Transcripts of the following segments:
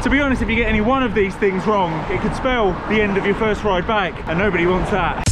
To be honest, if you get any one of these things wrong, it could spell the end of your first ride back, and nobody wants that.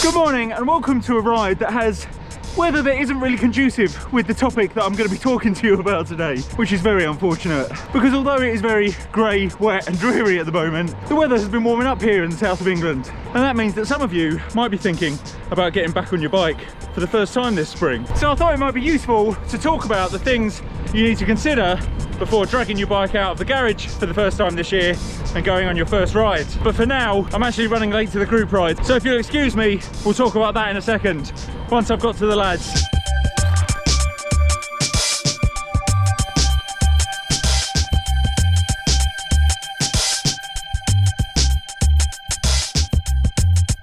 Good morning and welcome to a ride that has weather that isn't really conducive with the topic that I'm going to be talking to you about today, which is very unfortunate because although it is very grey, wet and dreary at the moment, the weather has been warming up here in the south of England, and that means that some of you might be thinking about getting back on your bike for the first time this spring. So I thought it might be useful to talk about the things you need to consider before dragging your bike out of the garage for the first time this year and going on your first ride. But for now, I'm actually running late to the group ride, so if you'll excuse me, we'll talk about that in a second, once I've got to the lads.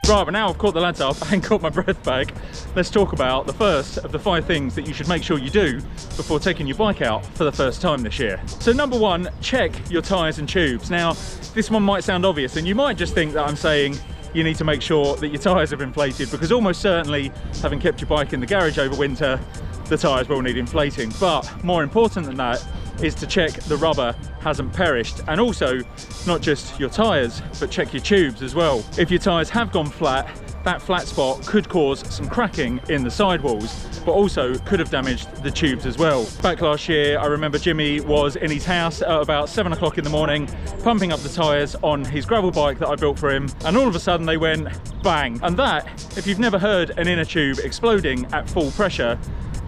Right, but now I've caught the lads up and got my breath back, let's talk about the first of the 5 things that you should make sure you do before taking your bike out for the first time this year. So number 1, check your tyres and tubes. Now, this one might sound obvious and you might just think that I'm saying you need to make sure that your tyres have inflated, because almost certainly, having kept your bike in the garage over winter, the tyres will need inflating. But more important than that is to check the rubber hasn't perished, and also not just your tyres but check your tubes as well. If your tyres have gone flat, that flat spot could cause some cracking in the sidewalls, but also could have damaged the tubes as well. Back last year, I remember Jimmy was in his house at about 7 o'clock in the morning, pumping up the tyres on his gravel bike that I built for him, and all of a sudden they went bang. And that, if you've never heard an inner tube exploding at full pressure,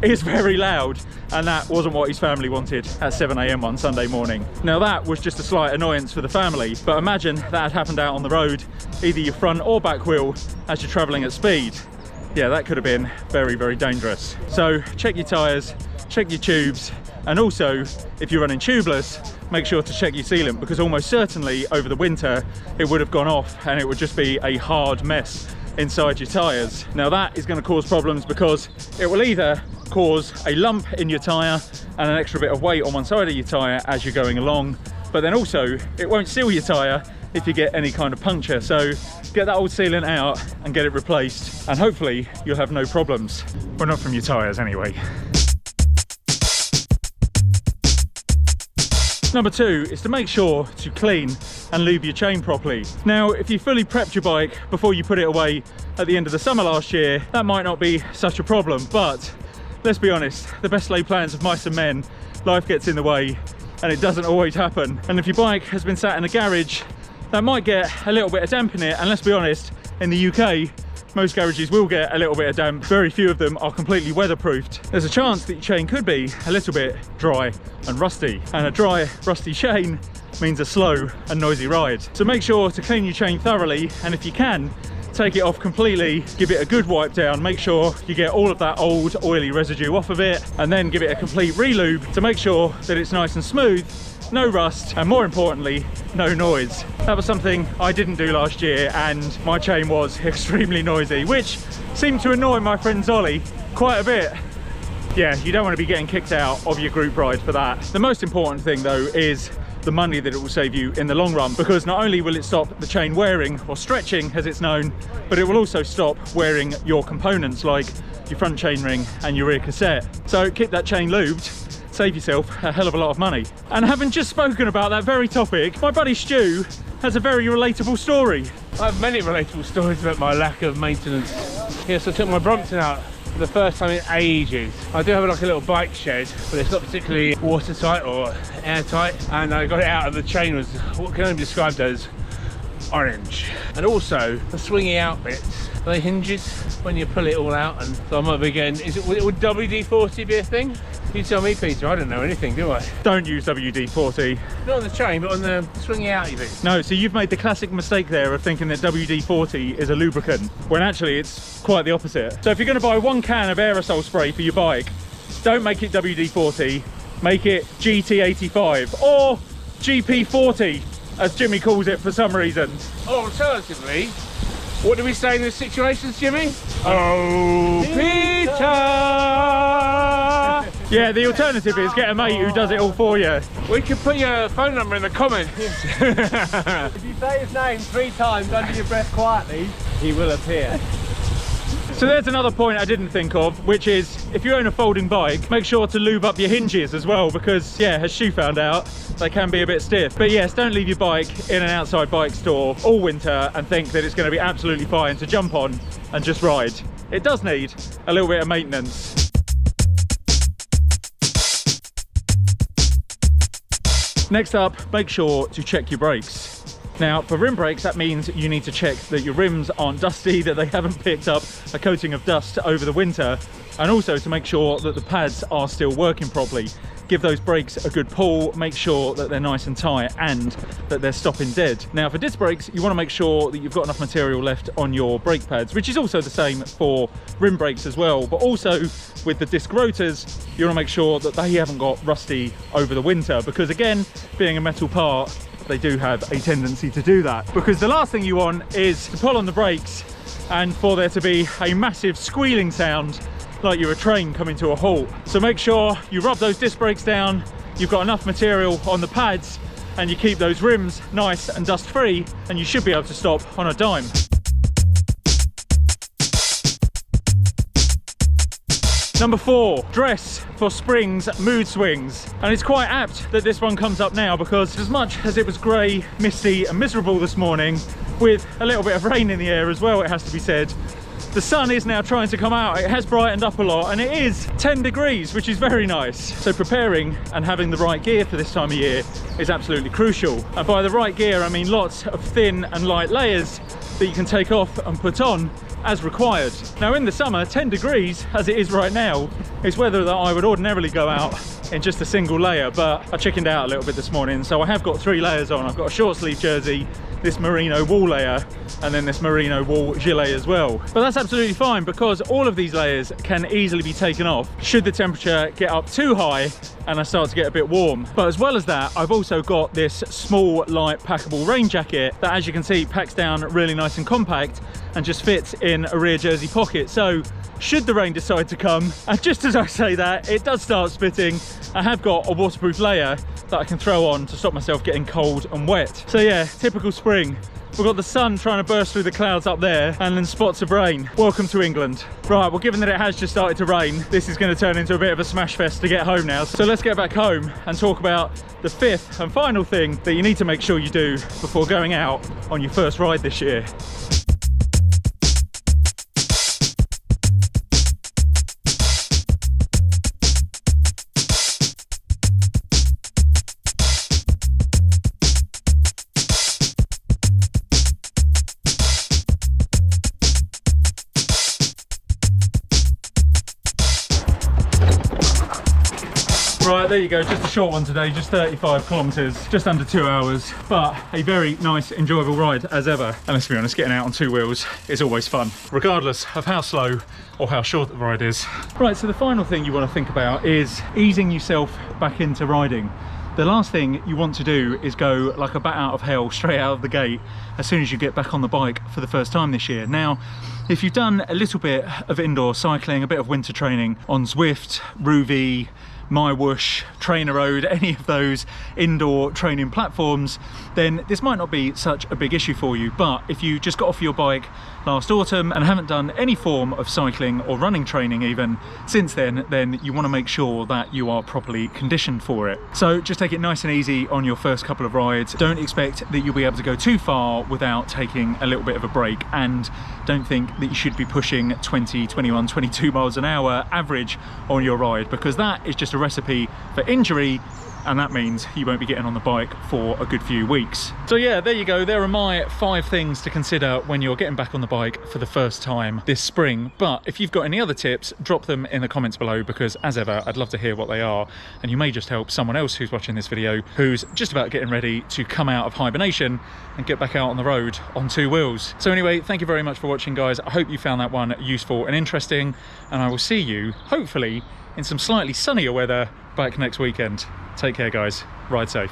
is very loud, and that wasn't what his family wanted at 7 AM on Sunday morning. Now that was just a slight annoyance for the family, but imagine that had happened out on the road, either your front or back wheel as you're travelling at speed. Yeah, that could have been very, very dangerous. So check your tyres, check your tubes, and also if you're running tubeless, make sure to check your sealant, because almost certainly over the winter it would have gone off and it would just be a hard mess inside your tyres. Now that is going to cause problems because it will either cause a lump in your tyre and an extra bit of weight on one side of your tyre as you're going along, but then also it won't seal your tyre if you get any kind of puncture. So get that old sealant out and get it replaced, and hopefully you'll have no problems. Well, not from your tyres anyway. Number 2 is to make sure to clean and lube your chain properly. Now, if you fully prepped your bike before you put it away at the end of the summer last year, that might not be such a problem, but let's be honest, the best laid plans of mice and men, life gets in the way and it doesn't always happen. And if your bike has been sat in a garage, that might get a little bit of damp in it, and let's be honest, in the UK, most garages will get a little bit of damp. Very few of them are completely weatherproofed. There's a chance that your chain could be a little bit dry and rusty, and a dry, rusty chain means a slow and noisy ride. So make sure to clean your chain thoroughly, and if you can, take it off completely, give it a good wipe down, make sure you get all of that old oily residue off of it, and then give it a complete re-lube to make sure that it's nice and smooth, no rust, and more importantly, no noise. That was something I didn't do last year, and my chain was extremely noisy, which seemed to annoy my friend Zolly quite a bit. Yeah, you don't want to be getting kicked out of your group ride for that. The most important thing though is the money that it will save you in the long run, because not only will it stop the chain wearing or stretching as it's known, but it will also stop wearing your components like your front chain ring and your rear cassette. So keep that chain lubed, save yourself a hell of a lot of money. And having just spoken about that very topic, my buddy Stu has a very relatable story. I have many relatable stories about my lack of maintenance. Yes, I took my Brompton out for the first time in ages. I do have like a little bike shed, but it's not particularly watertight or airtight, and I got it out and the chain was what can only be described as orange. And also the swinging out bits, the hinges when you pull it all out, and so I might be getting, would WD-40 be a thing? You tell me, Peter, I don't know anything, do I? Don't use WD-40. Not on the chain, but on the swinging outy bits. No, so you've made the classic mistake there of thinking that WD-40 is a lubricant, when actually it's quite the opposite. So if you're going to buy 1 can of aerosol spray for your bike, don't make it WD-40, make it GT85 or GP40, as Jimmy calls it for some reason. Or alternatively, what do we say in this situations, Jimmy? Oh, Peter! Yeah, the alternative is get a mate who does it all for you. We could put your phone number in the comments. If you say his name 3 times under your breath quietly, he will appear. So there's another point I didn't think of, which is if you own a folding bike, make sure to lube up your hinges as well, because yeah, as Shu found out, they can be a bit stiff. But yes, don't leave your bike in an outside bike store all winter and think that it's going to be absolutely fine to jump on and just ride. It does need a little bit of maintenance. Next up, make sure to check your brakes. Now, for rim brakes, that means you need to check that your rims aren't dusty, that they haven't picked up a coating of dust over the winter, and also to make sure that the pads are still working properly. Give those brakes a good pull, make sure that they're nice and tight and that they're stopping dead. Now, for disc brakes, you want to make sure that you've got enough material left on your brake pads, which is also the same for rim brakes as well. But also with the disc rotors, you want to make sure that they haven't got rusty over the winter, because again, being a metal part, they do have a tendency to do that. Because the last thing you want is to pull on the brakes and for there to be a massive squealing sound like you're a train coming to a halt. So make sure you rub those disc brakes down, you've got enough material on the pads, and you keep those rims nice and dust free, and you should be able to stop on a dime. Number 4, dress for spring's mood swings. And it's quite apt that this one comes up now, because as much as it was grey, misty and miserable this morning, with a little bit of rain in the air as well, it has to be said, the sun is now trying to come out. It has brightened up a lot and it is 10 degrees, which is very nice. So preparing and having the right gear for this time of year is absolutely crucial. And by the right gear, I mean lots of thin and light layers that you can take off and put on as required. Now in the summer, 10 degrees as it is right now is weather that I would ordinarily go out in just a single layer, but I chickened out a little bit this morning, so I have got 3 layers on. I've got a short sleeve jersey, this merino wool layer, and then this merino wool gilet as well. But that's absolutely fine, because all of these layers can easily be taken off should the temperature get up too high and I start to get a bit warm. But as well as that, I've also got this small light packable rain jacket that, as you can see, packs down really nice and compact and just fits in a rear jersey pocket. So should the rain decide to come, and just as I say that, it does start spitting, I have got a waterproof layer that I can throw on to stop myself getting cold and wet. So yeah, typical spring. We've got the sun trying to burst through the clouds up there and then spots of rain. Welcome to England. Right, well, given that it has just started to rain, this is going to turn into a bit of a smash fest to get home now. So let's get back home and talk about the 5th and final thing that you need to make sure you do before going out on your first ride this year. Right, there you go, just a short one today, just 35 kilometres, just under 2 hours, but a very nice, enjoyable ride as ever. And let's be honest, getting out on 2 wheels is always fun, regardless of how slow or how short the ride is. Right, so the final thing you want to think about is easing yourself back into riding. The last thing you want to do is go like a bat out of hell straight out of the gate as soon as you get back on the bike for the first time this year. Now, if you've done a little bit of indoor cycling, a bit of winter training on Zwift, Rouvy, MyWhoosh, Trainer Road, any of those indoor training platforms, then this might not be such a big issue for you. But if you just got off your bike last autumn and haven't done any form of cycling or running training even since then you want to make sure that you are properly conditioned for it. So just take it nice and easy on your first couple of rides. Don't expect that you'll be able to go too far without taking a little bit of a break, and don't think that you should be pushing 20, 21, 22 miles an hour average on your ride, because that is just a recipe for injury, and that means you won't be getting on the bike for a good few weeks. So yeah, there you go. There are my 5 things to consider when you're getting back on the bike for the first time this spring. But if you've got any other tips, drop them in the comments below, because as ever, I'd love to hear what they are, and you may just help someone else who's watching this video who's just about getting ready to come out of hibernation and get back out on the road on 2 wheels. So anyway, thank you very much for watching, guys. I hope you found that one useful and interesting, and I will see you hopefully in some slightly sunnier weather back next weekend. Take care, guys. Ride safe.